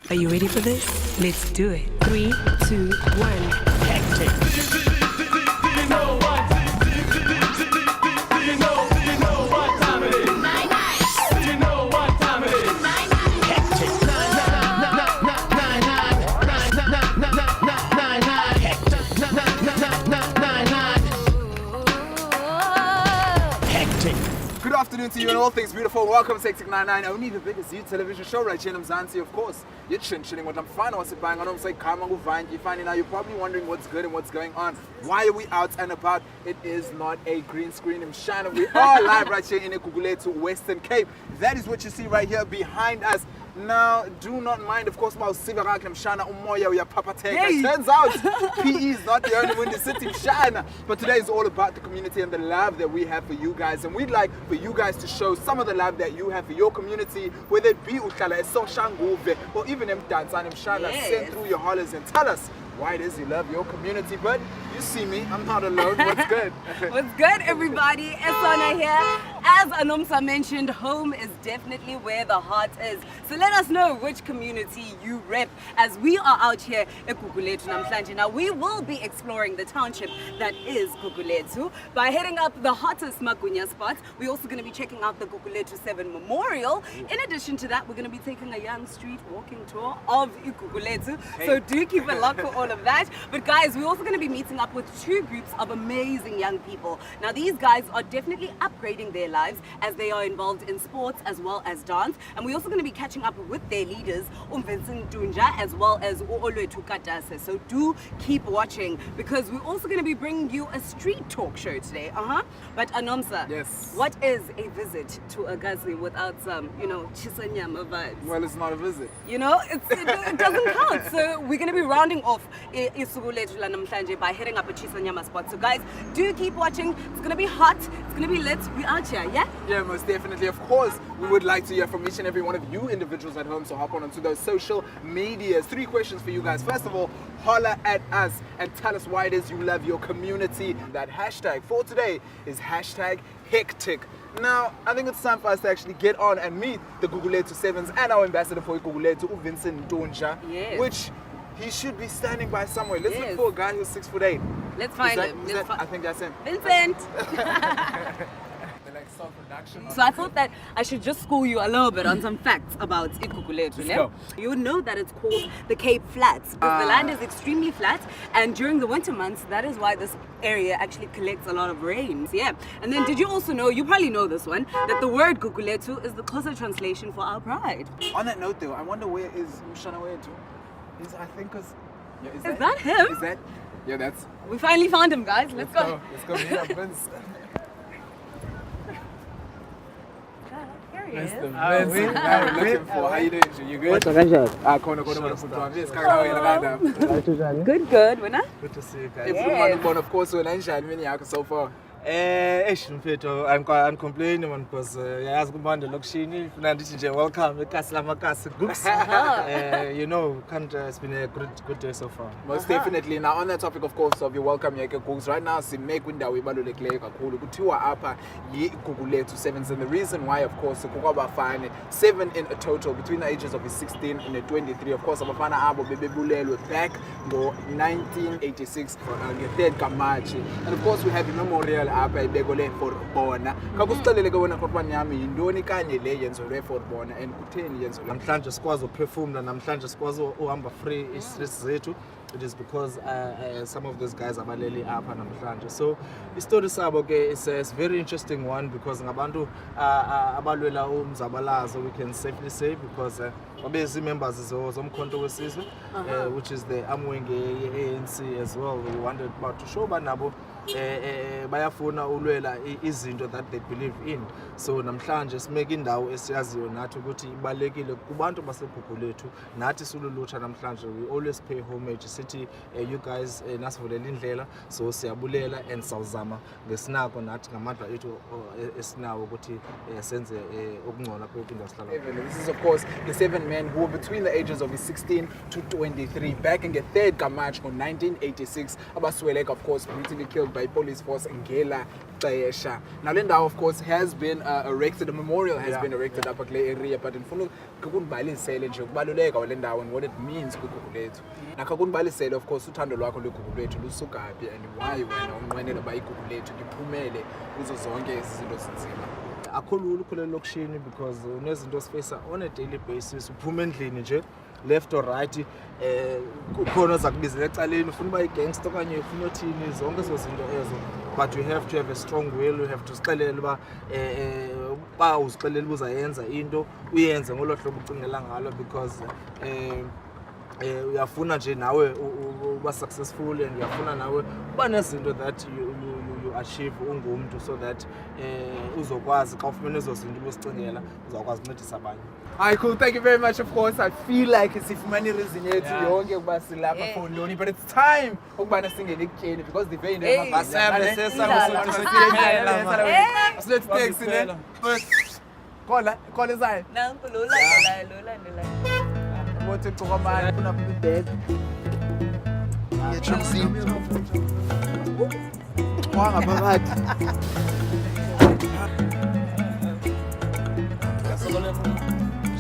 Are you ready for this? Let's do it. 3, 2, 1. Hectic. Good afternoon to you and all things beautiful. Welcome to Hn9, only the biggest youth television show right here in Mzansi, of course. You're chilling with Mfana what's bang on say Kama Guvang. You find now you're probably wondering what's good and what's going on. Why are we out and about? It is not a green screen in Mshana. We are live right here in Ekugulethu, Western Cape. That is what you see right here behind us. Now, do not mind, of course, about Sivarak and Mshana Umoya, we are Papa Take. Turns out, PE is not the only one in the city, Mshana. But today is all about the community and the love that we have for you guys. And we'd like for you guys to show some of the love that you have for your community, whether it be Ukhala, Soshanguve, or even Mdansan and Mshana. Send through your hollers and tell us why it is you love your community. But you see me, I'm not alone. What's good? What's good, everybody? Esona here. As Anomsa mentioned, home is definitely where the heart is. So let us know which community you rep as we are out here at Gugulethu Namhlanje. Now, we will be exploring the township that is Gugulethu by heading up the hottest Magunya spots. We're also going to be checking out the Gugulethu 7 Memorial. In addition to that, we're going to be taking a young street walking tour of Gugulethu. So do keep a look for all of that. But guys, we're also going to be meeting up with two groups of amazing young people. Now, these guys are definitely upgrading their lives as they are involved in sports as well as dance. And we're also going to be catching up with their leaders, Vincent Dunja as well as Olwethu Katase. So do keep watching because we're also going to be bringing you a street talk show today. But Anomsa, yes, what is a visit to a Gazi without some, Chisanyama vibes? Well, it's not a visit. It doesn't count. So we're going to be rounding off Isugulethu Namhlanje by heading up a Chisanyama spot. So guys, do keep watching. It's going to be hot. It's going to be lit. We're out here, yeah? Yeah, most definitely. Of course, we would like to hear from each and every one of you individuals at home. So hop on onto those social medias. 3 questions for you guys. First of all, holler at us and tell us why it is you love your community. That hashtag for today is hashtag hectic. Now, I think it's time for us to actually get on and meet the Gugulethu 7s and our ambassador for Gugulethu, Vincent Dunja, which he should be standing by somewhere. Let's look for a guy who's 6'8". Let's find him. I think that's him. Vincent! So I thought that I should just school you a little bit on some facts about Igugulethu. Go. You know that it's called the Cape Flats because the land is extremely flat, and during the winter months, that is why this area actually collects a lot of rains. Yeah. And then did you also know, you probably know this one, that the word Gugulethu is the closer translation for our pride? On that note though, I wonder where is Mshana Wetu? I think is that him? Is that? Yeah, that's. We finally found him, guys. Let's go. Let's go meet up, Vince. Here he is. Looking for. How you doing? You good? Good. Winner? Good to see you guys. Everyone, of course, so far. I'm complaining because yazi kumande lokishini funa ndithi nje welcome ekasi lamakasi goops. It's been a good day so far. Most definitely. Now on that topic, of course, of your welcome yeke goops, right now simake windawo ibalulekileyo kakhulu kuthiwa apha yiGugulethu 7s, and the reason why, of course, kukwabafana 7 in a total between the ages of 16 and 23. Of course, abafana abo bebebulelwe back ngo 1986 nge3 kaMarch, and of course we have a memorial apha ibekole for bona. Kakusixelele ke wena kodwa nyami yintoni kanye le yenzelwe for bona and kutheni yenzelwe? Namhlanje sikwazi ukuphefumula, namhlanje sikwazi uhamba free i-streets zethu. It is because some of those guys abaleli apha namhlanje. So istory sabo ke is a very interesting one because ngabantu abalwela umzabalazo, we can safely say, because obezi members zomkhonto wesizwe, which is the Amwenge ANC as well. We wanted about to show banabo bayafuna ulwela izinto that they believe in. So namhlanje simeke indawo esiyaziyo nathi ukuthi ibalekile kubantu baseGugulethu, nathi sululutsha namhlanje we always pay homage sithi you guys nasivulela indlela, so siyabulela and sawuzama ngesinako nathi ngamandla ethu esinawo ukuthi senze okungcola kwempilo sihlala. This is of course the 7 men who were between the ages of 16 to 23 back in the 3rd kaMarch in 1986 abasweleka, of course, brutally killed by police force in Ngela Xesha. Now Linda, of course, has been erected, a memorial has been erected up at kule area, but in full kakundibalisele nje ukubaluleka kwale ndawo and what it means kwigugu lethu. Nakakundibalisele of course uthando lwakho lwegugu lethu lusuka phi and why wena unqwenela uba igugu lethu liphumele kuzo zonke ezi zinto zinzima. Akho lula ukhulela lokishini because unezinto sifesa on a daily basis, uphuma endlini nje left or right, kukhona ozakubizela ecaleni ufuna uba igangster okanye ufuna uthini, zonke ezo zinto ezo, but you have to have a strong will. You have to sixelela uba uba uzixelela uba uzayenza into uyenze ngolo hlobo ucingela ngalo because uyafuna nje nawe uba successful and uyafuna nawe uba nezinto that you achieve ungumntu so that uzokwazi xa ufumene ezo zinto ubusicingela uzawukwazi uncedisa abanye. Alright, cool. Thank you very much. Of course, I feel like sifumane reason yethu yonke ukuba silapha for Loni, but it's time ukubana singene ekutyeni because the vein Let's take it. Call inside. Nanku lo landelayo. Bothi uqokamani ufuna ukubed. Yechipsi. Wangaphakathi.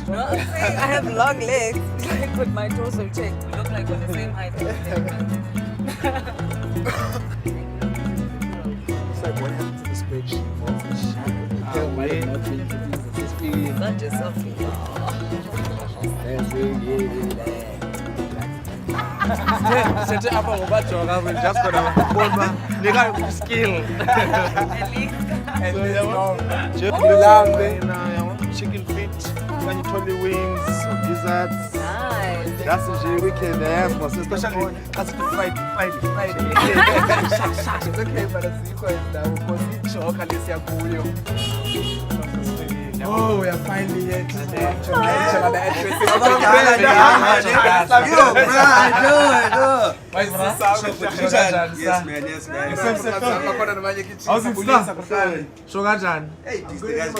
No, I'm saying I have long legs. Like with my torso check, we look like we're the same height. It's like what happened to this bitch? Such a selfie. Set up a job, we're just gonna nika skill. At least. Chicken feet, when you told me wings, desserts. Nice. That's the weekend, especially as to fried. It's okay, but it's equal now because it's chocolate is your kuyo. Oh, we are finally here to the Yes, man. Hey, these guys.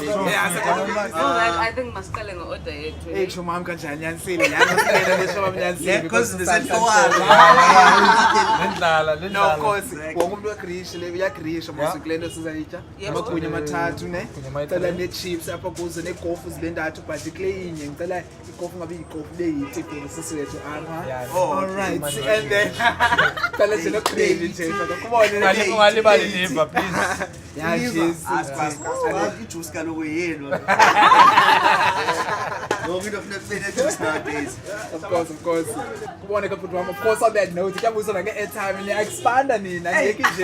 I think mascaling order it. Hey, Shomam kanjani yansile. Yeah, because the same No, of course. Womuntu wakrish le yakrish mosuklendo sizayitya. Amagunya amathathu ne. Cela ne chips apha kuzo ne gofu zilendathu but kule inye ngicela igofu ngabe igofu leyithi for sisiwethu apha. All right. And then cela nje no crazy nje. Kubone Ngale ungalibali liver please. Yeah, Jesus. Ijuice kaloku yenu. No, we don't have juice nowadays. Of course. Kubone kaphuthi wami. Of course on that note, kuyabuza na nge-airtime ni expanda nina ngeke nje.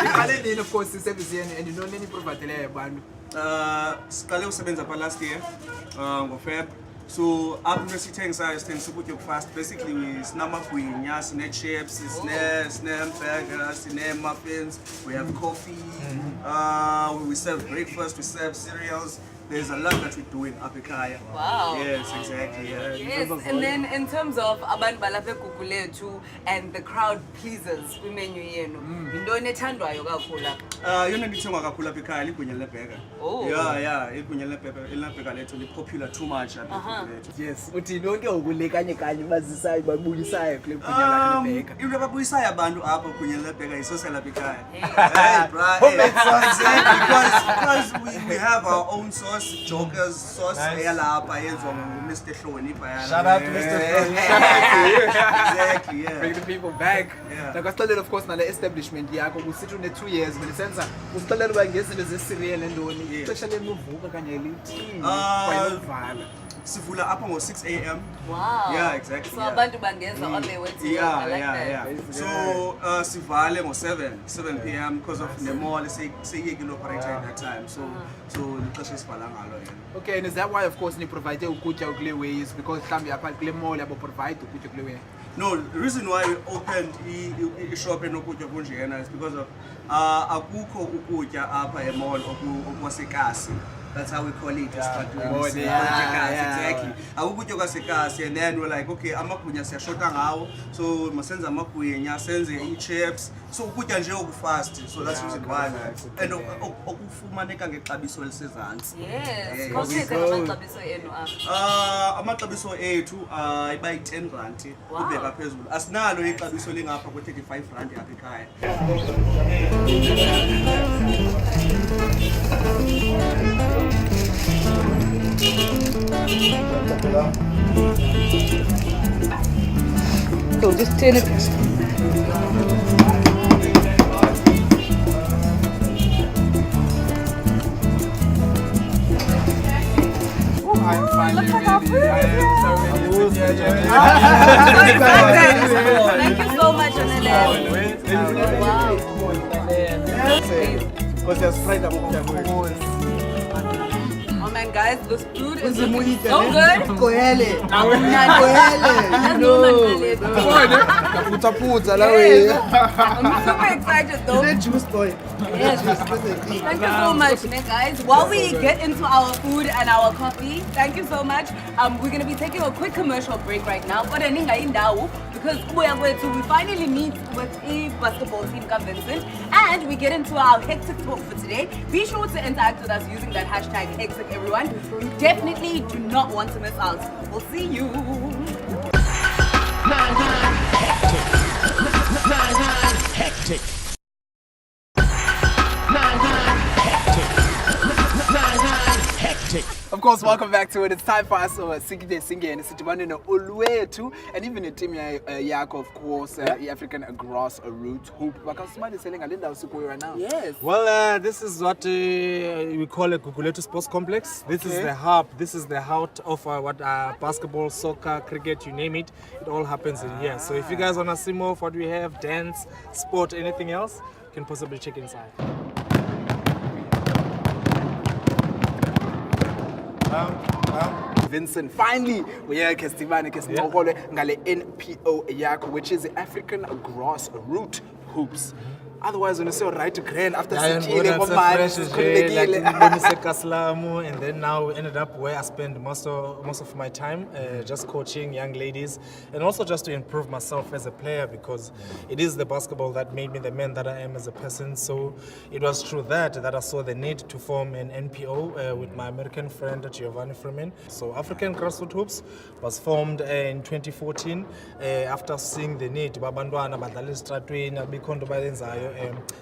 Iqale nini of course service yenu and you know nini providele abantu. Siqale usebenza pha last year ngo-Feb. So apho nesithengisayo sithengisa ukutya fast. Basically sinamagwinya, sine-chips, sine-hamburgers, sine-muffins, we have coffee, we serve breakfast, we serve cereals. There's a lot that we're doing up ekhaya. Wow. Yes, exactly. Yeah. Yes, and then in terms of abantu balapha egugu lethu and the crowd pleasers kwimenu yenu, yintoni ethandwayo kakhulu apha? Yona ndithengwa kakhulu apha ekhaya ligwinya lebheka. Oh. Yeah, igwinya lebheka lethu li-popular too much apha egugu lethu. Yes, uthi nonke ukule kanye bazisayo babuyisayo kule gunya lakhe lebheka. Into ababuyisayo abantu apha igwinya lebheka yisosa lapha ekhaya. Hey. Because we have our own sauce, Joker's sauce, yalapha yenziwa ngu-Mr. Hlonipha yala. Shout out to Mr. Exactly, yeah. Bring the people back. Yeah. Like asixelele of course nale establishment yakho kusithi une 2 years but senza usixelele uba ngezinto ze-cereal endoni ixesha lenu uvuka kanye lithini kwayivala. Sivula apha ngo-6 a.m. Wow. Yeah, exactly. So Yeah. abantu bangeza on their way to work. I like that. So sivale ngo-7 p.m. because of the mall seyiyekile operator at that time. So lixesha esivala ngalo yena. Okay, and is that why of course ni provide ukutya kule ways because mhlawumbi apha kule mall yabo provide ukutya kule way? No, the reason why we opened i-shop enokutya kunjena is because of akukho ukutya apha emall okwasekasi. That's how we call it. Exactly. Akukutya kwasekasi and then we're like, okay, amagwinya siyashota ngawo. So masenza amagwinya, senze i-chips. So ukutya nje okufast. So that's the reason why. And okufumaneka ngexabiso elisezantsi. Yes. Khawusithe ngamaxabiso enu apha. Amaxabiso ethu iba yi-10 rand ubheka phezulu. Asinalo ixabiso lingapha kwe-35 rand apha ekhaya. So just turn it. I'm finally ready. I am so ready to see you. Thank you so much, Anele. Because you're spread up. Oh man, guys, this food is looking so good. Koele. I'm super excited though. Juice boy. Yes. Thank you so much, guys. While we get into our food and our coffee, thank you so much. We're going to be taking a quick commercial break right now. Because we finally meet with a basketball team, Vincent, and we get into our hectic talk for today. Be sure to interact with us using that hashtag hectic, everyone. You definitely do not want to miss out. We'll see you. Hectic. Of course, welcome back to it. It's time for us to sing and Oluwetu and even the team Yako, of course, the African grass root hoop. Because somebody selling a Linda right now. Yes. Well, this is what we call a Guguletu Sports Complex. This is the hub. This is the heart of what basketball, soccer, cricket, you name it. It all happens in here. So if you guys want to see more of what we have, dance, sport, anything else, you can possibly check inside. Vincent, finally, we are Kestivane Ngale NPO Yako, which is the African grass root hoops. Otherwise, when you say right to grand after and then now we ended up where I spend most of my time just coaching young ladies and also just to improve myself as a player, because it is the basketball that made me the man that I am as a person. So it was through that I saw the need to form an NPO with my American friend Giovanni Freeman. So African Grassroots Hoops was formed in 2014 after seeing the need.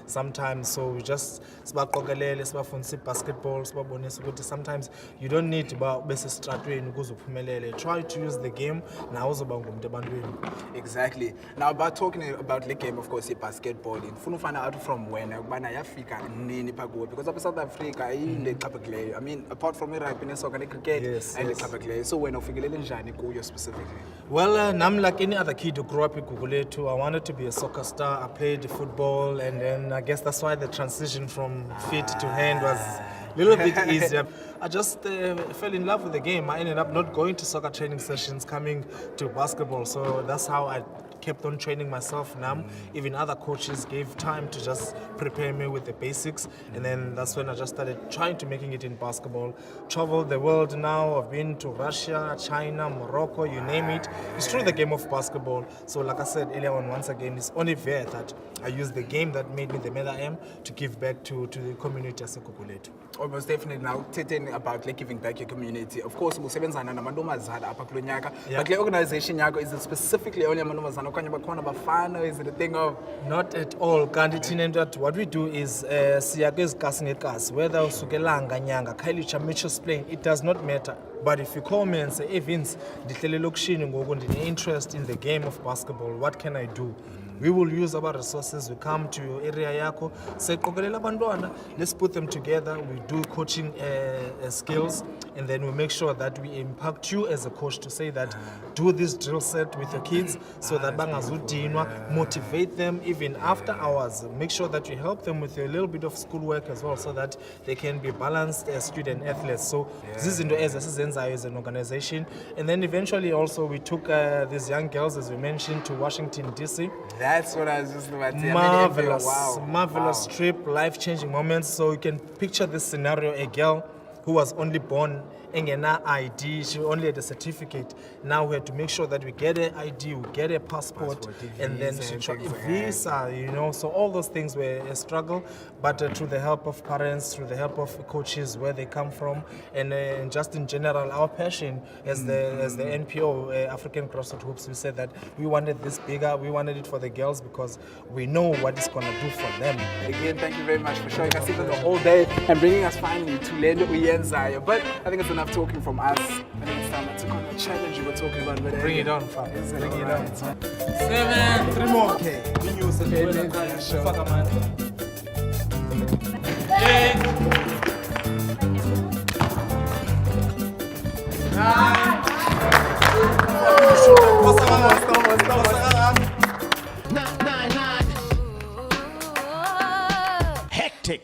Sometimes, so we just basketball, sometimes you don't need to try to use the game now. Exactly. Now, about talking about the game, of course, basketball. In find out from when because of South Africa, I mean, apart from cricket and the cricket. So when you specifically. Well, I'm like any other kid who grew up in Guguletu. I wanted to be a soccer star. I played football, and then I guess that's why the transition from feet to hand was a little bit easier. I just fell in love with the game. I ended up not going to soccer training sessions, coming to basketball. So that's how I kept on training myself now. Even other coaches gave time to just prepare me with the basics. And then that's when I just started trying to making it in basketball. Traveled the world now. I've been to Russia, China, Morocco, you name it. It's through the game of basketball. So like I said earlier on, once again, it's only fair that I use the game that made me the man I am to give back to the community as a Guguletu. Almost definitely. Now, talking about giving back your community. Of course, but the organization is it specifically only is it a thing of? Not at all. What we do is whether usukelanga nyanga Kailicha Mitchell's playing, it does not matter. But if you call me and say, hey Vince, interest in the game of basketball, what can I do? We will use our resources. We come to your area yako, say let's put them together. We do coaching skills, and then we make sure that we impact you as a coach to say that do this drill set with your kids so that motivate them even after hours. Make sure that you help them with a little bit of schoolwork as well so that they can be balanced as student athletes. So this is as an organization. And then eventually also we took these young girls, as we mentioned, to Washington DC. That's what I was just about to say. Marvelous trip, life-changing moments. So you can picture this scenario: a girl who was only born engena ID, she only had a certificate. Now we had to make sure that we get an ID, we get a passport, and then visa she and tried things like visa, you know. So all those things were a struggle, but through the help of parents, through the help of coaches, where they come from, and just in general, our passion as the NPO, African Grassroots Hoops, we said that we wanted this bigger, we wanted it for the girls because we know what it's gonna do for them. Again, thank you very much for showing us even the whole day and bringing us finally to Lendo Uyenzayo. But I think it's enough talking from us. I think it's time I took on the challenge you were talking about. But Bring it on, fam. Bring it on. 7, 3 more. Okay. Fuck a man. 9 Hectic.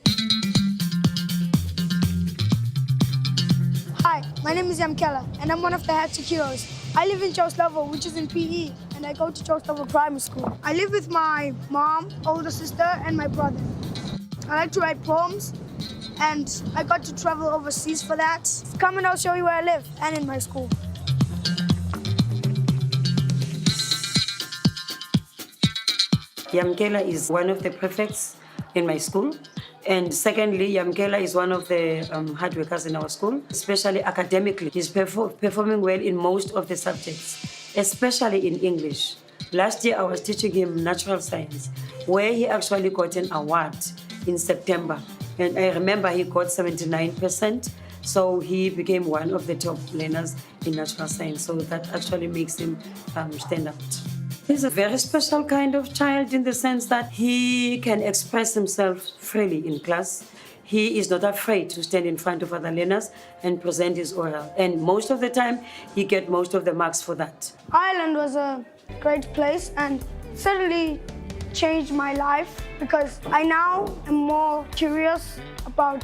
Hi, my name is Yamkela, and I'm one of the Hatchet Heroes. I live in Choslavo, which is in PE, and I go to Choslavo Primary School. I live with my mom, older sister, and my brother. I like to write poems, and I got to travel overseas for that. Come and I'll show you where I live and in my school. Yamkela is one of the prefects in my school. And secondly, Yamkela is one of the hard workers in our school, especially academically. He's performing well in most of the subjects, especially in English. Last year, I was teaching him natural science, where he actually got an award in September. And I remember he got 79%. So he became one of the top learners in natural science. So that actually makes him stand out. He's a very special kind of child in the sense that he can express himself freely in class. He is not afraid to stand in front of other learners and present his oral. And most of the time, he gets most of the marks for that. Ireland was a great place and certainly changed my life because I now am more curious about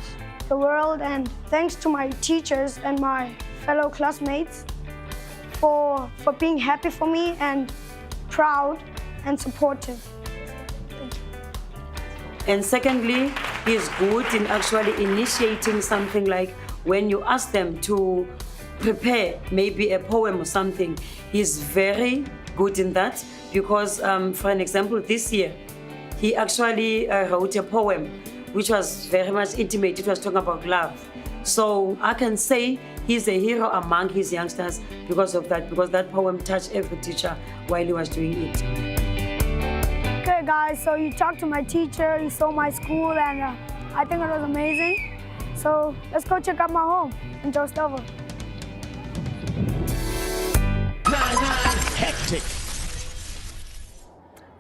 the world, and thanks to my teachers and my fellow classmates for being happy for me and proud and supportive. Thank you. And secondly, he's good in actually initiating something like when you ask them to prepare maybe a poem or something, he's very good in that because, for an example, this year, he actually wrote a poem which was very much intimate. It was talking about love. So I can say he's a hero among his youngsters because of that, because that poem touched every teacher while he was doing it. Okay guys, so you talked to my teacher, you saw my school, and I think it was amazing. So let's go check out my home in Choslavo. 9 Hectic.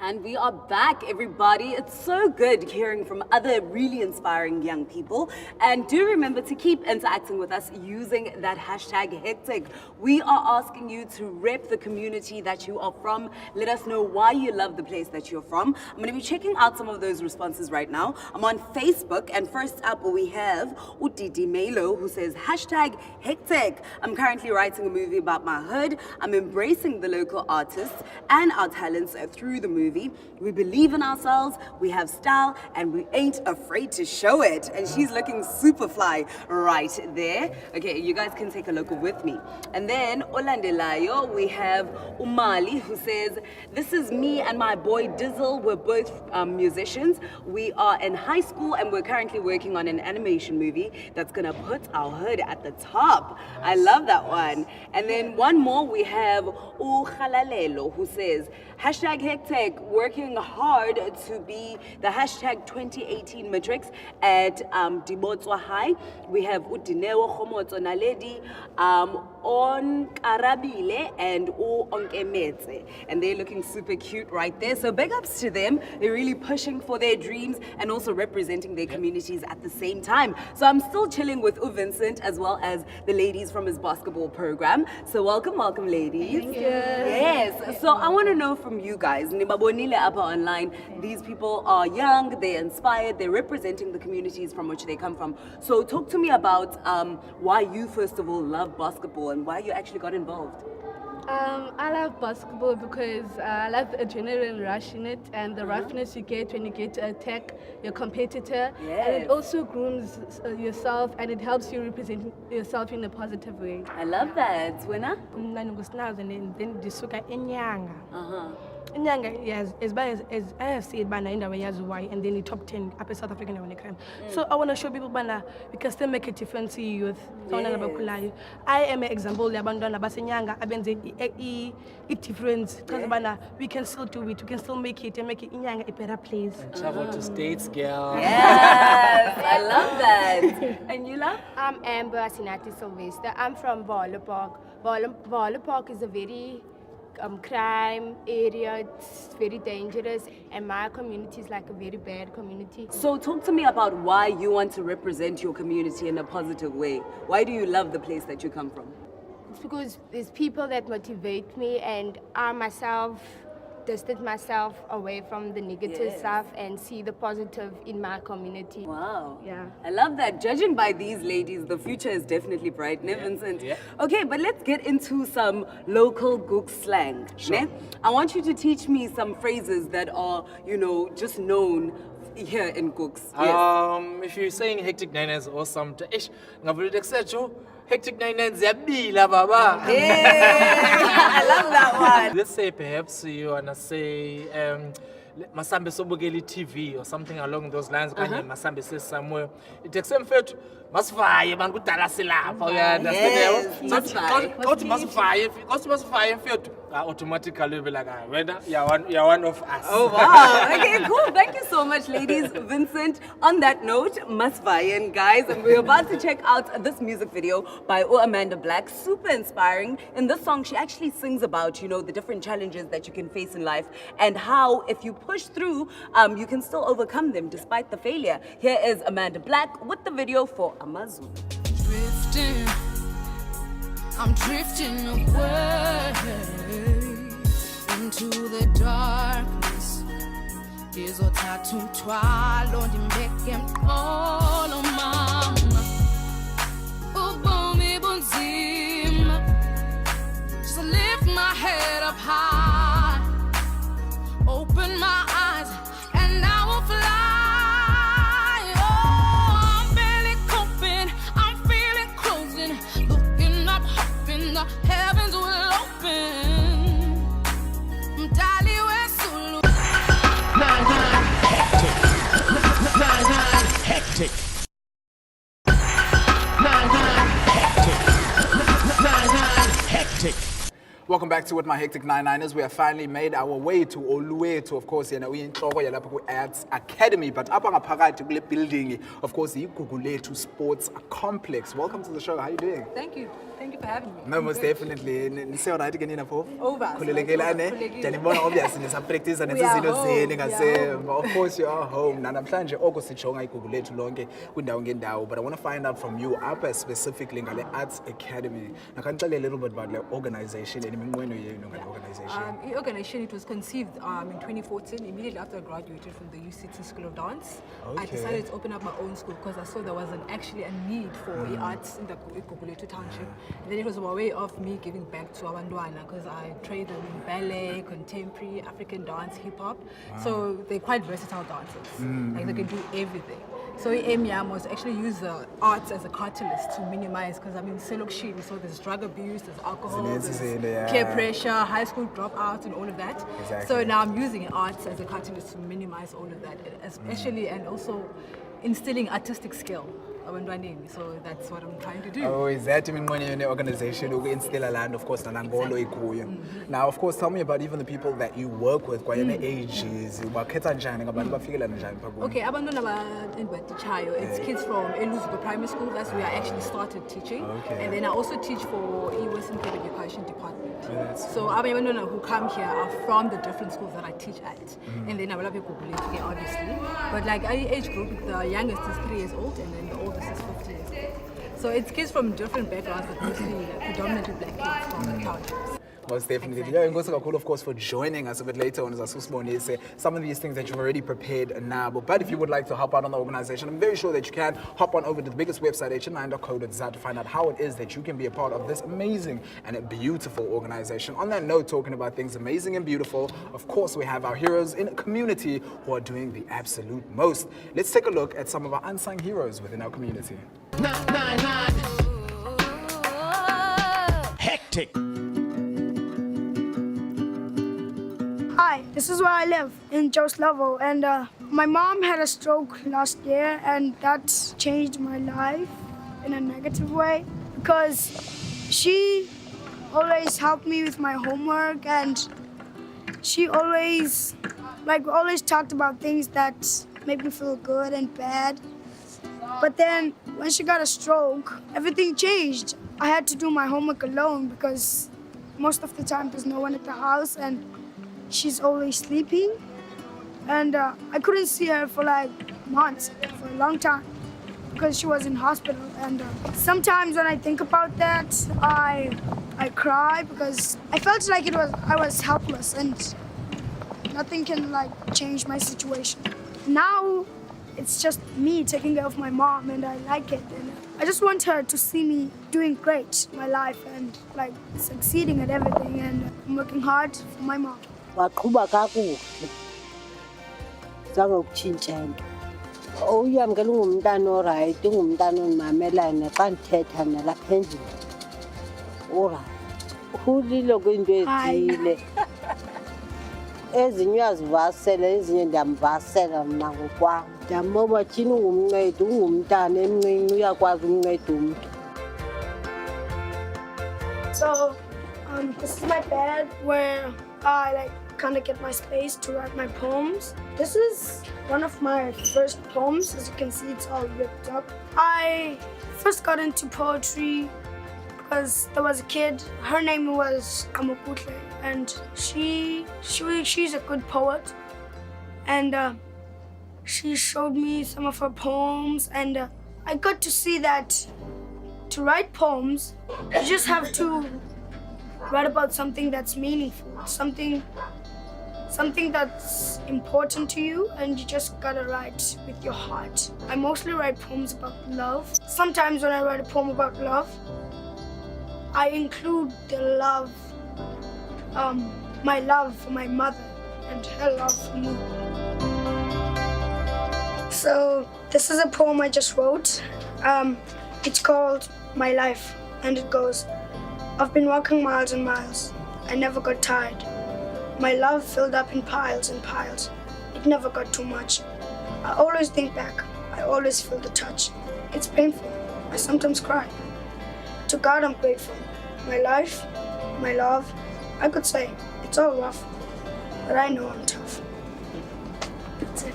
And we are back, everybody. It's so good hearing from other really inspiring young people. And do remember to keep interacting with us using that hashtag hectic. We are asking you to rep the community that you are from. Let us know why you love the place that you're from. I'm going to be checking out some of those responses right now. I'm on Facebook, and first up we have Udidi Melo, who says hashtag hectic. I'm currently writing a movie about my hood. I'm embracing the local artists and our talents through the movie. We believe in ourselves, we have style, and we ain't afraid to show it. And she's looking super fly right there. Okay, you guys can take a look with me. And then Olandelayo, we have Umali, who says, this is me and my boy Dizzle. We're both musicians. We are in high school and we're currently working on an animation movie that's gonna put our hood at the top. I love that one. And then one more, we have Ukhalalelo, who says, hashtag hectic, working hard to be the hashtag 2018 matrix at Dibotswa High. We have Udineo Khomotso Naledi, On Karabile, and Onkemetse. And they're looking super cute right there. So big ups to them. They're really pushing for their dreams and also representing their communities at the same time. So I'm still chilling with Vincent as well as the ladies from his basketball program. So welcome, welcome ladies. Thank you. Yes. So I want to know from you guys, Nibabonile Apa online, these people are young, they're inspired, they're representing the communities from which they come from. So talk to me about why you first of all love basketball and why you actually got involved. I love basketball because I love the adrenaline rush in it and the roughness you get when you get to attack your competitor. And Yes. it also grooms yourself and it helps you represent yourself in a positive way. I love that. Winner? Mna ngusinazo and then ndisuka enyanga. Uh-huh. Inyanga, yes, as I have said, bana indawo yaziwayo and then the top 10 up in South Africa now when they come. So I want to show people bana we can still make a difference in youth. Yes. I am an example yabantwana basenyanga abenze I difference because bana we can still do it. We can still make it and make it inyanga a better place. Travel to States, girl. Yes, I love that. And you love? I'm Amber Asinati Sylvester. I'm from Bala Park. Bala Park is a very crime area. It's very dangerous, and my community is like a very bad community. So talk to me about why you want to represent your community in a positive way. Why do you love the place that you come from? It's because there's people that motivate me, and I myself distance myself away from the negative Yes. stuff and see the positive in my community. Wow. Yeah. I love that. Judging by these ladies, the future is definitely bright, ne, Vincent? Yeah. Okay, but let's get into some local Gook slang. Ne? I want you to teach me some phrases that are, just known here in Gooks. Yes. If you're saying hectic 9s or something, hectic 9s ziyabila baba. I love that one. Let's say perhaps you wanna say masambe sobukela TV or something along those lines. Kanye masambe says somewhere. It takes some faith. Masivaye bantu kudala silapha uyanda. Yes, So masivaye. kothi masivaye mfethu automatically be like whether you're one of us. Oh, wow. Okay, cool. Thank you so much, ladies. Vincent, on that note, Masvayan, guys, and we're about to check out this music video by Amanda Black. Super inspiring. In this song, she actually sings about, the different challenges that you can face in life and how, if you push through, you can still overcome them despite the failure. Here is Amanda Black with the video for Amazulu. Drifting, I'm drifting away into the darkness. Izothatha umthwalo ndimbeke emqolo mama. Ubomi bunzima. Just lift my head up high. Open my eyes and I will fly. Oh, I'm barely coping. I'm feeling closing. Looking up, hoping the heavens will open. Dali Wesulu. 99 hectic. 99 hectic. Welcome back to What My Hectic 99ers. We have finally made our way to Oluwethu, of course, we in Arts Academy, but up on a parati building, of course, the Guguletu Sports Complex. Welcome to the show. How are you doing? Thank you. Thank you for having me. No, most definitely. Nise alright again in for? Over. Khululekilane. Janibona obviously nisa practice and izinto zeni ngase. Of course you are home. Na namhlanje okusijonga iGugulethu lonke kwindawo ngendawo, but I want to find out from you up specifically ngale Arts Academy. Now can you tell a little bit about the organization and iminqweno yenu ngale organization? The organization, it was conceived in 2014, immediately after I graduated from the UCT School of Dance. I Okay. decided to open up my own school because I saw there was actually a need for the arts in the Gugulethu township. And then it was a way of me giving back to Abantwana because I trained them in ballet, contemporary, African dance, hip hop. So they're quite versatile dancers. Like they can do everything. So aim yam was actually use the arts as a catalyst to minimize, because I mean, Selokshini, so there's drug abuse, there's alcohol, there's peer pressure, high school dropouts, and all of that. Exactly. So now I'm using arts as a catalyst to minimize all of that, especially and also instilling artistic skill. So that's what I'm trying to do. Oh, is that iminqweno yone organization uku-instilla land, of course, nalangolo ikuyo. Now, of course, tell me about even the people that you work with, kwayena ages, bakhetha njani ngabantu bafikela njani pha kuwe? Okay, abantwana endibatichayo, it's kids from Eluzuko Primary School. That's where I actually started teaching. Okay. And then I also teach for Western Cape Education Department. That's So abantwana who come here are from the different schools that I teach at. And then I will have a Gugulethu here, obviously. But like age group, the youngest is 3 years old, and then the oldest is 15 years old. So it's kids from different backgrounds, but mostly predominantly black kids from the townships. Most definitely. Exactly. Yeah, and cool, of course, for joining us a bit later on as Asusmoni. Some of these things that you've already prepared now. But if you would like to hop out on the organization, I'm very sure that you can hop on over to the biggest website, hn9.co.za, to find out how it is that you can be a part of this amazing and a beautiful organization. On that note, talking about things amazing and beautiful, of course, we have our heroes in a community who are doing the absolute most. Let's take a look at some of our unsung heroes within our community. 999 Hectic. Hi, this is where I live, in Joslovo, and my mom had a stroke last year, and that changed my life in a negative way, because she always helped me with my homework, and she always talked about things that made me feel good and bad. But then when she got a stroke, everything changed. I had to do my homework alone because most of the time there's no one at the house and she's always sleeping. And I couldn't see her for like months, for a long time, because she was in hospital. And sometimes when I think about that, I cry because I felt like I was helpless and nothing can like change my situation. Now it's just me taking care of my mom, and I like it. And I just want her to see me doing great in my life and like succeeding at everything. And I'm working hard for my mom. Waqhuba kakuhle zange ukutshintsha into. Uyamkela ungumntana orayithi, ungumntana ondimamelayo naxa ndithetha nalapha endlini. Orayithi. Ukhulile kwinto ezithile. Ezinye uyazivasela, ezinye ndiyamvasela mna ngokwam. Ndiyamboba tyhini ungumncedi, ungumntana emncinci uyakwazi umnceda umntu. So this is my bed where I kind of get my space to write my poems. This is one of my first poems. As you can see, it's all ripped up. I first got into poetry because there was a kid. Her name was Kamukutle, and she's a good poet. And she showed me some of her poems, and I got to see that to write poems, you just have to write about something that's meaningful, something that's important to you, and you just gotta write with your heart. I mostly write poems about love. Sometimes when I write a poem about love, I include the love, my love for my mother and her love for me. So this is a poem I just wrote. It's called My Life, and it goes, I've been walking miles and miles. I never got tired. My love filled up in piles and piles. It never got too much. I always think back. I always feel the touch. It's painful. I sometimes cry. To God I'm grateful. My life, my love, I could say it's all rough, but I know I'm tough. That's it.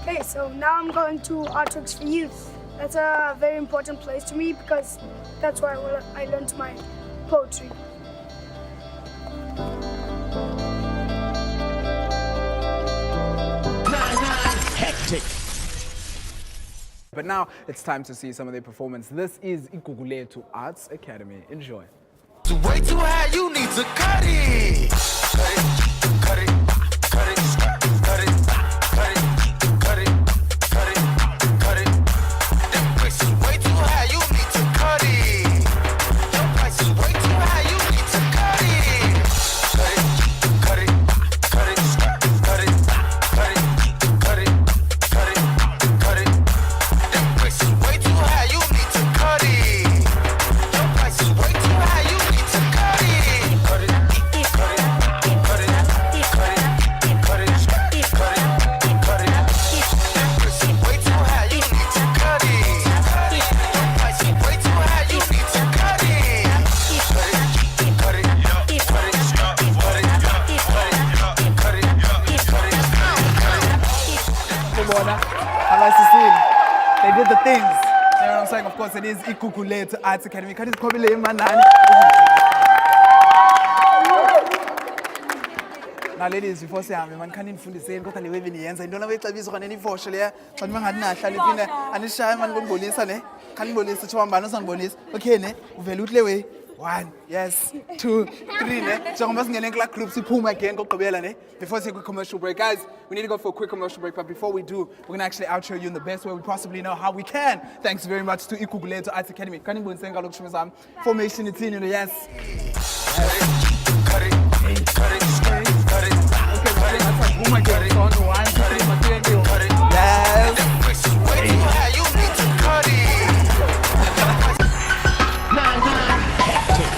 Okay, so now I'm going to Artworks for Youth. That's a very important place to me because that's where I learned my poetry. Hectic. But now it's time to see some of their performance. This is Iguguletu Arts Academy. Enjoy. It's way too high, you need to cut it. Cut it, cut it, cut it, cut it, cut it, cut it, cut it, cut it. That price is way too high, you need to cut it. Your price is way too high, you need to cut it. Cut it, cut it, cut it, cut it, cut it, cut it, cut it, cut it. That price is way too high, you need to cut it. Your price is way too high, you need to cut it. Cut it, cut it, cut it, cut it, cut it, cut it, cut it. That price is way too high, you need to cut it. Your price is way too high, you need to cut it. Cut it, cut it, cut it, cut it, cut it, cut it, cut it, Kubona, abasisile. They did the things. You know what I'm saying? Of course, it is Iguguletu Arts Academy. Kati sikhobile manani. Now ladies, before sihambe man khani nifundiseni kodwa le wave niyenza into nabexabisa khona nifoshe leya xa mangathi nahlala ipine anishaye man konibonisa ne khani nibonisa uthi wambani usangibonisa okay ne uvela uthi le way 1 yes 2 3 ne njengoba singene kula group siphuma again kokugqibela ne before we take a commercial break guys we need to go for a quick commercial break but before we do we're going to actually outro you in the best way we possibly know how we can thanks very much to Igugulethu Arts Academy khani nibonise ngalokushumi zami formation ithini yes cut it okay that's boom again on 1 2 3 material yes You need to cut it. 9 hectic.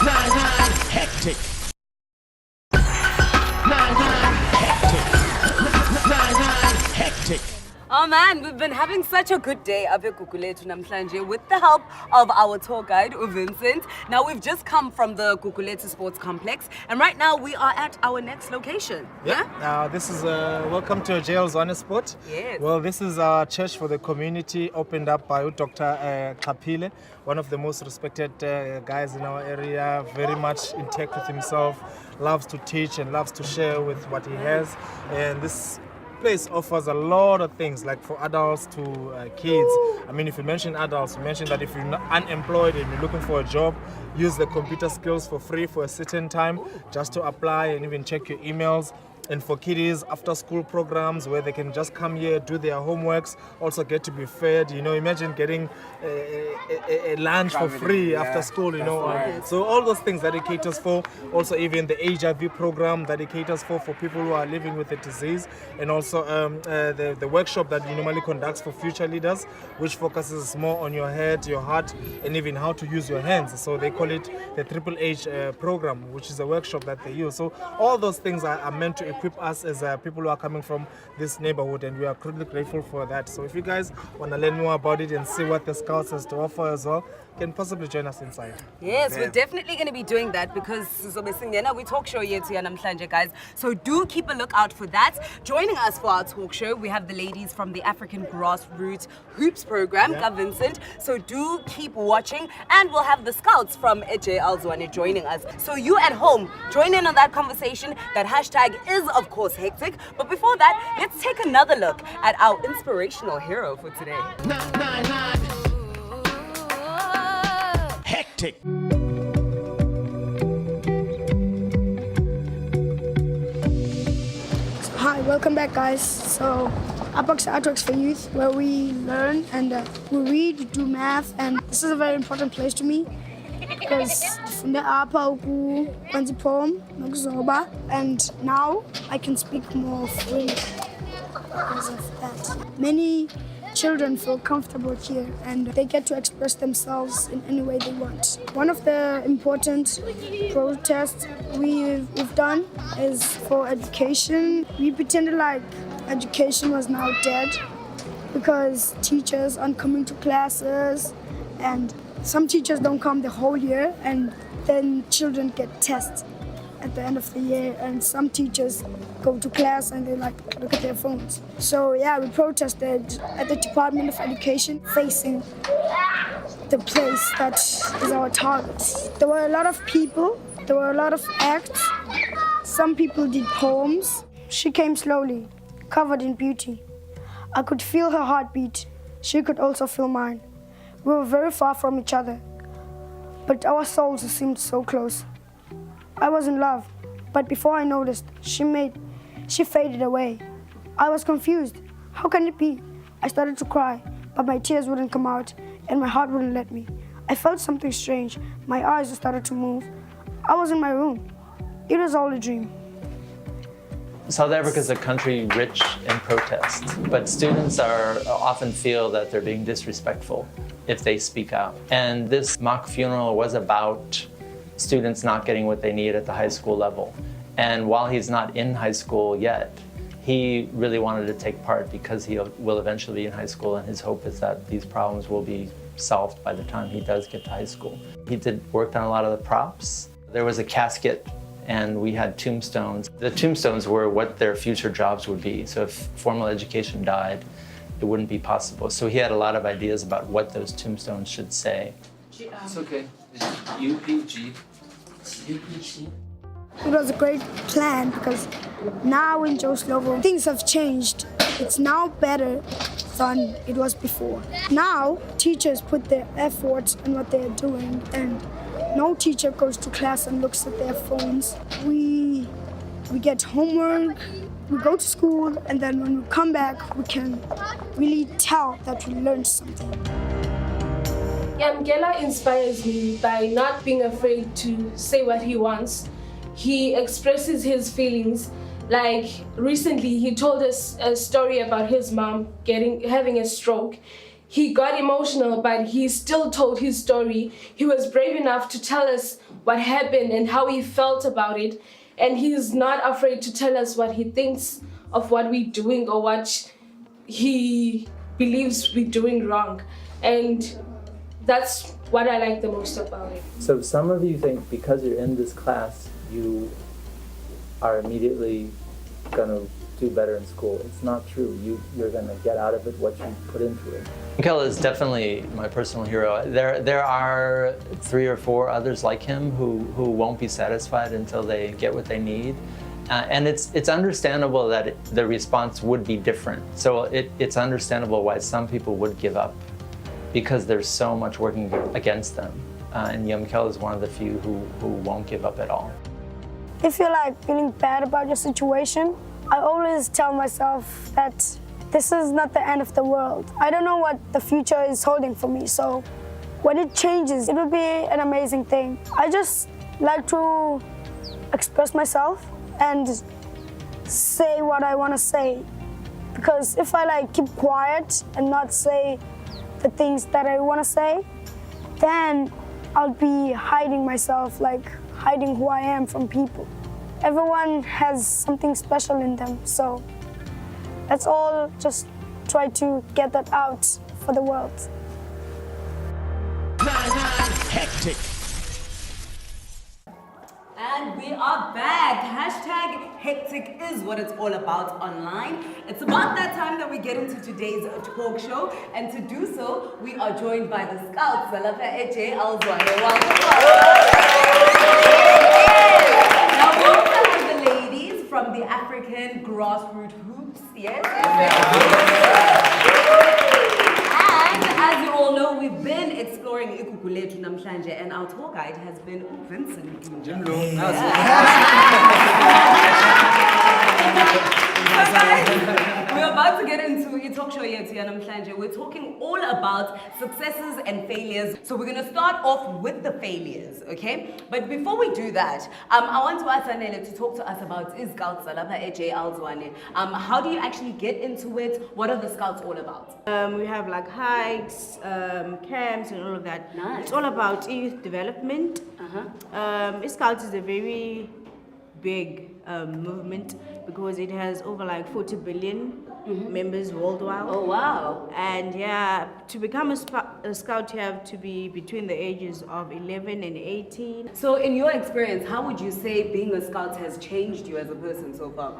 9 hectic. Oh man, we've been having such a good day up at Gugulethu namhlanje with the help of our tour guide, Vincent. Now we've just come from the Gugulethu Sports Complex and right now we are at our next location. Yeah. This is welcome to Hn9 Sport. Yes. Well, this is our church for the community opened up by Dr. Kapile, one of the most respected guys in our area, very much in tech with himself, loves to teach and loves to share with what he has. And this place offers a lot of things, like for adults to kids. I mean, if you mention adults, you mention that if you're unemployed and you're looking for a job, use the computer skills for free for a certain time just to apply and even check your emails. And for kiddies, after school programs where they can just come here, do their homeworks, also get to be fed. You know, imagine getting a lunch for free after school, you know. So all those things that it caters for. Also even the HIV program that it caters for people who are living with the disease. And also the workshop that we normally conducts for future leaders, which focuses more on your head, your heart, and even how to use your hands. So they call it the Triple H program, which is a workshop that they use. So all those things are meant to equip us as people who are coming from this neighborhood, and we are truly grateful for that. So if you guys want to learn more about it and see what the Scouts has to offer as well, can possibly join us inside. Yes, we're definitely going to be doing that because we talk show here to namhlanje, guys. So do keep a lookout for that. Joining us for our talk show, we have the ladies from the African Grassroots Hoops program, Vincent. So do keep watching, and we'll have the Scouts from Eje Alzwane joining us. So you at home, join in on that conversation. That hashtag is, of course, hectic. But before that, let's take another look at our inspirational hero for today. 9 hectic. Hi, welcome back, guys. So, Apex Artworks for Youth, where we learn and we read, do math, and this is a very important place to me because from the poem, and now I can speak more freely because of that. Many children feel comfortable here and they get to express themselves in any way they want. One of the important protests we've done is for education. We pretended like education was now dead because teachers aren't coming to classes and some teachers don't come the whole year and then children get tests at the end of the year, and some teachers go to class and they like look at their phones. So yeah, we protested at the Department of Education facing the place that is our target. There were a lot of people, there were a lot of acts. Some people did poems. She came slowly, covered in beauty. I could feel her heartbeat. She could also feel mine. We were very far from each other, but our souls seemed so close. I was in love, but before I noticed, she faded away. I was confused. How can it be? I started to cry, but my tears wouldn't come out, and my heart wouldn't let me. I felt something strange. My eyes started to move. I was in my room. It was all a dream. South Africa is a country rich in protest, but students often feel that they're being disrespectful if they speak out. And this mock funeral was about students not getting what they need at the high school level. And while he's not in high school yet, he really wanted to take part because he will eventually be in high school, and his hope is that these problems will be solved by the time he does get to high school. He worked on a lot of the props. There was a casket and we had tombstones. The tombstones were what their future jobs would be. So if formal education died, it wouldn't be possible. So he had a lot of ideas about what those tombstones should say. It's okay. UPG. UPG. It was a great plan because now in Joe Slovo, things have changed. It's now better than it was before. Now, teachers put their efforts in what they're doing, and no teacher goes to class and looks at their phones. We get homework, we go to school, and then when we come back, we can really tell that we learned something. Yamkela inspires me by not being afraid to say what he wants. He expresses his feelings. Like recently, he told us a story about his mom having a stroke. He got emotional, but he still told his story. He was brave enough to tell us what happened and how he felt about it. And he's not afraid to tell us what he thinks of what we're doing or what he believes we're doing wrong. And that's what I like the most about it. So some of you think because you're in this class, you are immediately going to do better in school. It's not true. You're going to get out of it what you put into it. Yamkela is definitely my personal hero. There are 3 or 4 others like him who won't be satisfied until they get what they need. And it's understandable that the response would be different. So it's understandable why some people would give up because there's so much working against them. And Yamkela is one of the few who won't give up at all. If you're like feeling bad about your situation, I always tell myself that this is not the end of the world. I don't know what the future is holding for me, so when it changes, it will be an amazing thing. I just like to express myself and say what I want to say, because if I like keep quiet and not say the things that I want to say, then I'll be hiding myself, like hiding who I am from people. Everyone has something special in them, so let's all just try to get that out for the world. Hectic. And we are back. Hashtag hectic is what it's all about online. It's about that time that we get into today's talk show. And to do so, we are joined by the Scouts. Salapha Eje Alzwane. Now we also have the ladies from the African grassroots hoops. Yes. And as you all know, we've been exploring Ikukuletu Namhlanje, and our tour guide has been Vincent. We're about to get into a talk show here Namhlanje. We're talking all about successes and failures. So we're going to start off with the failures, okay? But before we do that, I want to ask Anele to talk to us about Scouts Salapha Eje Alzwane. How do you actually get into it? What are the Scouts all about? We have like hikes, camps and all of that. Nice. It's all about youth development. Scouts is a very big movement because it has over like 40 billion members worldwide. Oh wow. And yeah, to become a scout you have to be between the ages of 11 and 18. So in your experience, how would you say being a scout has changed you as a person so far?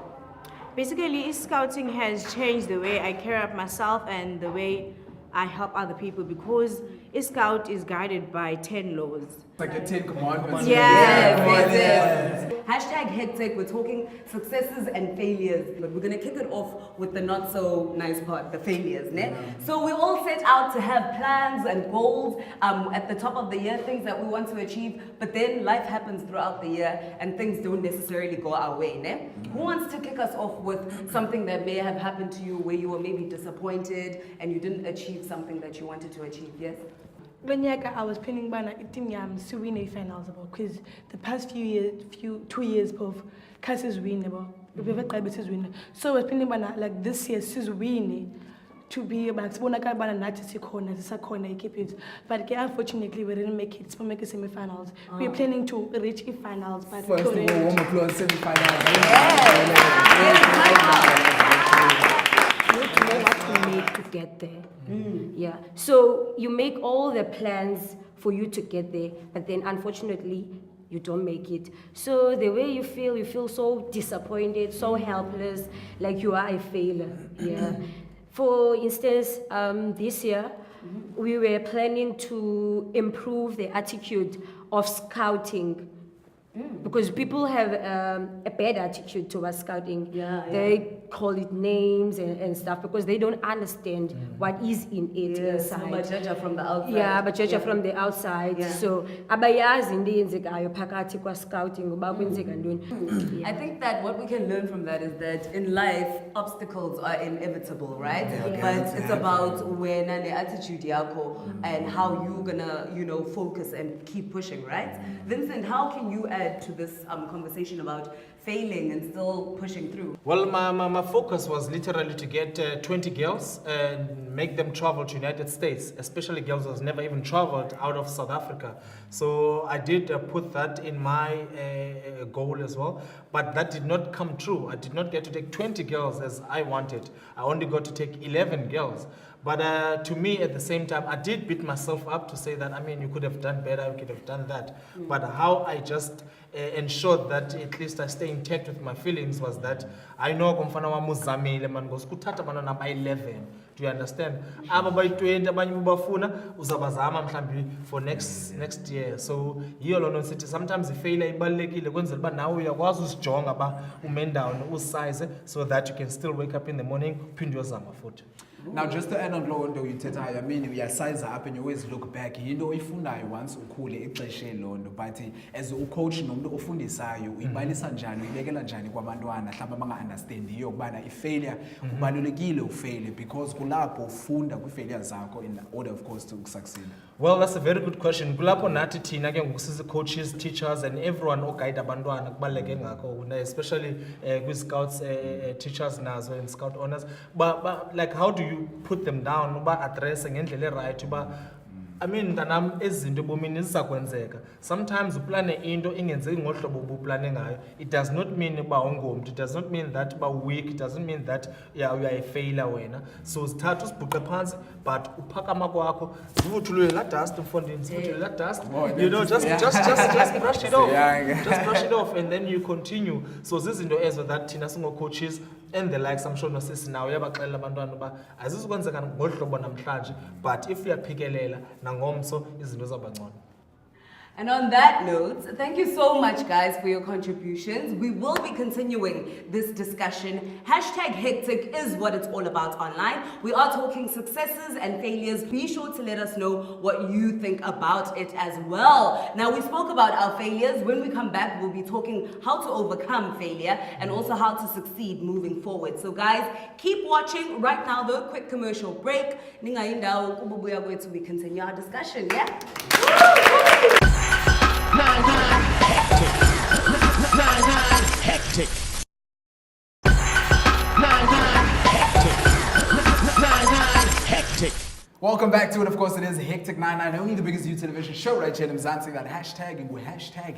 Basically, scouting has changed the way I care of myself and the way I help other people, because a scout is guided by 10 laws. Like the 10 commandments. Yes. Hashtag hectic, we're talking successes and failures, but we're gonna kick it off with the not so nice part, the failures, ne? So we all set out to have plans and goals at the top of the year, things that we want to achieve, but then life happens throughout the year and things don't necessarily go our way, ne? Who wants to kick us off with something that may have happened to you where you were maybe disappointed and you didn't achieve something that you wanted to achieve, yes? When I was planning to win a finals because the past 2 years both classes win so I was planning like this year sis win to be about but unfortunately we didn't make it. We make semi-finals. We're planning to reach finals, but first of all, semi-finals. You need to know what you make to get there. Yeah. So you make all the plans for you to get there, but then unfortunately you don't make it. So the way you feel so disappointed, so helpless, like you are a failure. Yeah. For instance, this year we were planning to improve the attitude of scouting Because people have a bad attitude towards scouting. They call it names and stuff because they don't understand what is in it inside. But judge from the outside. Yeah, but judge from the outside. So abayazi into yenzekayo phakathi kwa scouting uba kwenzeka ntoni. I think that what we can learn from that is that in life, obstacles are inevitable, right? But it's about when and the attitude yako and how you're gonna, focus and keep pushing, right? Vincent, how can you add to this conversation about failing and still pushing through? Well, my focus was literally to get 20 girls and make them travel to United States, especially girls who have never even traveled out of South Africa. So I did put that in my goal as well, but that did not come true. I did not get to take 20 girls as I wanted. I only got to take 11 girls. But to me, at the same time, I did beat myself up to say that, you could have done better, you could have done that. But how I just ensured that at least I stay intact with my feelings was that I know kumfana wa muzamile man goes kuthatha abantwana by 11. Do you understand? Aba by 20 abanye ubafuna uzabazama mhlambi for next year. So yiyo lona sithi sometimes ifailure ibalekile kwenzela ba nawe uyakwazi usijonga ba ume down usize so that you can still wake up in the morning uphinde uyozama futhi. Now, just to add on low into you we are size up and you always look back. Into oyifundayo once ukhule ixeshe londo, but as a coach nomuntu ofundisayo uyibalisa njani uyibekela njani kwabantwana mhlawumbe abanga understand yokubana ifailure kubalulekile ufaile because kulapho ufunda kwi-failure zakho in order of course to succeed. Well, that's a very good question. Kulapho nathi thina ke ngokusiza coaches, teachers and everyone oguide abantwana kubaleke ngakho especially kwi-scouts teachers nazo and scout owners. But like how do you put them down uba address ngendlela right uba mntanam ezinto ebomini zizakwenzeka. Sometimes uplane into ingenzeki ngohlobo obuplane ngayo. It does not mean uba ungomntu. It does not mean that uba weak. It doesn't mean that you are a failure wena. So sithatha usibhuqe phansi but uphakama kwakho zivuthulwe la dust mfondini zivuthulwe la dust. Just brush it off. Just brush it off and then you continue. So zizinto ezo that thina singo coaches and the likes I'm sure nosisi nawe yabaxelela abantwana uba azizukwenzeka ngohlobo namhlanje but if uyaphikelela nangomso izinto zabangcono. And on that note, thank you so much, guys, for your contributions. We will be continuing this discussion. #Hectic is what it's all about online. We are talking successes and failures. Be sure to let us know what you think about it as well. Now, we spoke about our failures. When we come back, we'll be talking how to overcome failure and also how to succeed moving forward. So, guys, keep watching. Right now, though, quick commercial break. We continue our discussion, yeah? Hectic. Hectic. Welcome back to it. Of course, it is Hectic 99, only the biggest youth television show right here in Mzansi. That hashtag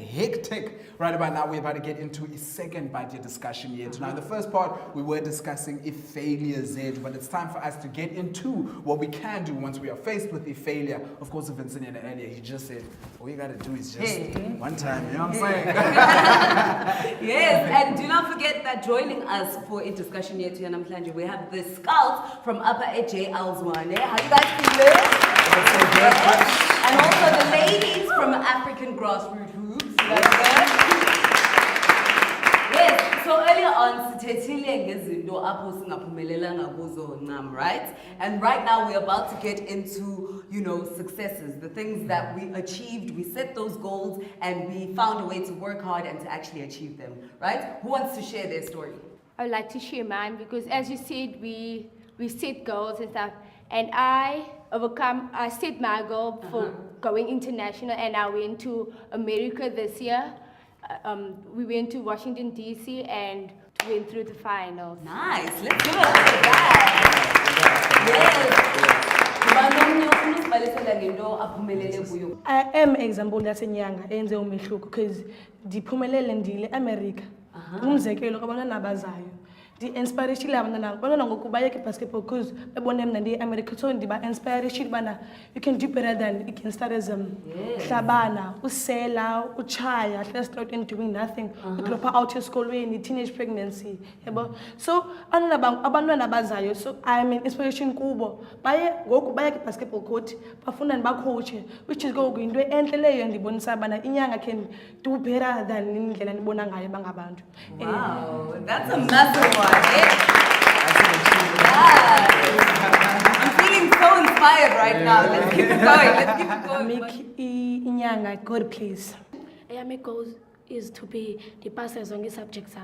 Hectic. Right about now, we're about to get into a second part of your discussion here. Now, in the first part, we were discussing a failure Z, but it's time for us to get into what we can do once we are faced with a failure. Of course, Vincent earlier, he just said, all you got to do is just one time, you know what I'm saying? Yes, and do not forget that joining us for a discussion here today, we have the scouts from Upper AJ Alzwane. How you guys feeling? And also the ladies from African Grassroots Hoops. Yes, so earlier on, right? And right now we're about to get into, successes, the things that we achieved. We set those goals and we found a way to work hard and to actually achieve them, right? Who wants to share their story? I would like to share mine because, as you said, we set goals and stuff. And I set my goal for going international, and I went to America this year. We went to Washington, D.C. and went through the finals. Nice. Let's give it up for that. I am example yasenyanga enze umehluko because ndiphumelele ndile America. Umzekelo kwabantwana abazayo. ndi-inspireshile abantwana ngoku bayeke basketball because bebone mna ndiyi-America, so ndiba-inspireshile ubana you can do better than egansterism. Hlabana, usela, uchaya, hlala estrotweni doing nothing, udropha out esikolweni, teenage pregnancy, yabo. So abantwana abazayo, so I'm an inspiration kubo. Ngoku bayeke basketball court, bafuna ndibacoache, which is ngoku into entle leyo ndibonisa ubana inyanga can do better than indlela ndibona ngayo bangabantu. Wow, that's a massive one, eh? Yeah. I'm feeling so inspired right now. Let's keep it going. Let's keep it going. Make inyanga a good place. My goal is to be the pastor zonke subjects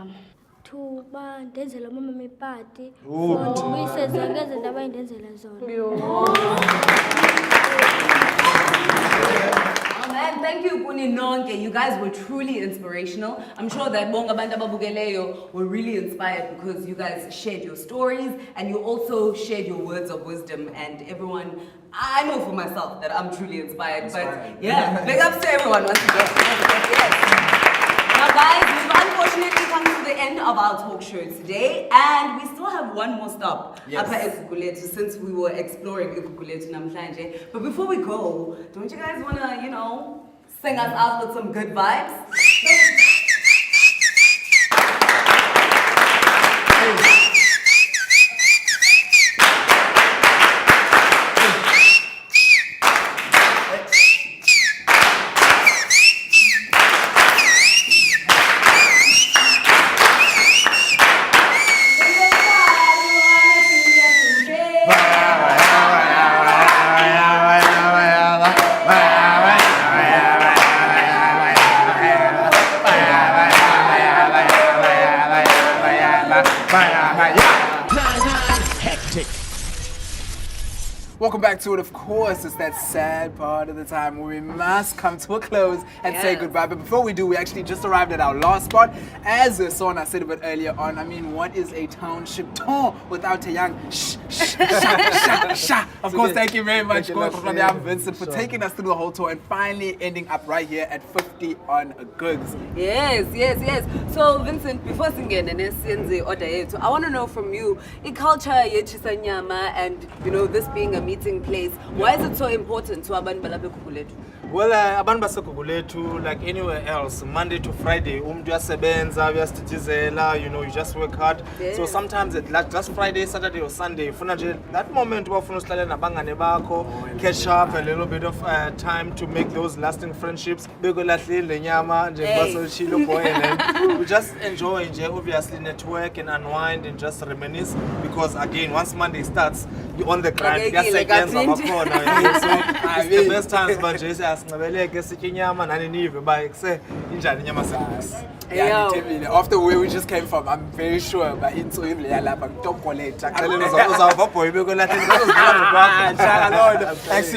to ba ndenzela mama mipati for ndibuyise zonke izinto abayindenzela zona. Oh man, thank you Kuni Nonke. You guys were truly inspirational. I'm sure that Bonga Banda Babugeleyo were really inspired because you guys shared your stories and you also shared your words of wisdom, and everyone, I know for myself that I'm truly inspired. But yeah, big ups to everyone once again. Yes. Now guys, we've unfortunately come to the end of our talk show today, and we still have one more stop up at Ekukuletu, since we were exploring Ekukuletu namhlanje. But before we go, don't you guys want to, sing us out with some good vibes? Welcome back to it. Of course, it's that sad part of the time where we must come to a close and say goodbye. But before we do, we actually just arrived at our last spot. As Sona said a bit earlier on, I mean, what is a township town without a young Of course, thank you very much, Vincent, for taking us through the whole tour and finally ending up right here at 50 on Goods. Yes. So, Vincent, before singing I want to know from you, in culture, Yechisanyama, and this being a meeting place, why is it so important to abantu balapha eKukuletu? Well, abantu baseKukuletu, like anywhere else, Monday to Friday, uyasebenza, uyastitizela, you just work hard. So sometimes just Friday, Saturday or Sunday, that moment ufuna usihlale nabangane bakho, catch up, a little bit of time to make those lasting friendships. Bekolahlile nyama nje basoshilo boy, and we just enjoy, obviously network and unwind and just reminisce, because again, once Monday starts, you're on the grind. It's the best times, but just after where we just came from, I'm very sure but actually,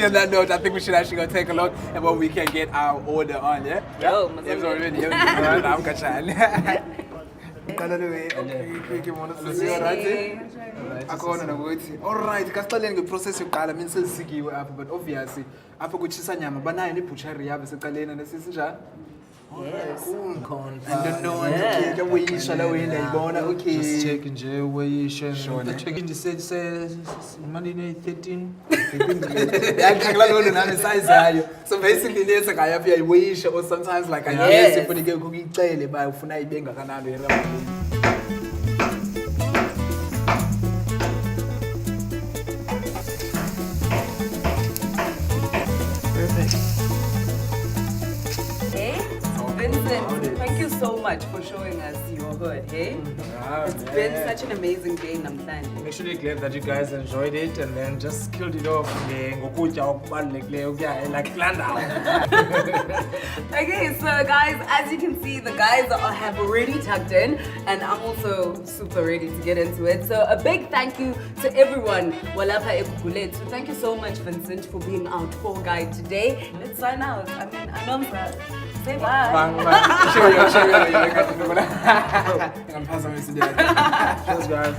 on that note, I think we should actually go take a look at what we can get our order on, yeah? Alright, kasicaleni ngeprocess yokuqala mina sesikiwe apha, but obviously apha kuchisa nyama banayo nebutchery yabo secaleni nesisinjani. Yes. I don't know. Okay. Just check nje weight. Sure. The said Monday 13. So basically there's a guy up here weight, or sometimes like I guess if we get cooking tail by ufuna ibenga kanalo. Vincent, thank you so much for showing us your hood, hey? It's been such an amazing day in Namhlanje. I'm actually glad that you guys enjoyed it and then just killed it off. Okay, so guys, as you can see, the guys have already tucked in, and I'm also super ready to get into it. So a big thank you to everyone. Walapha Ekukuletu. So thank you so much, Vincent, for being our tour guide today. Let's sign out. I mean, Anomsa, say bye. Cheers, guys.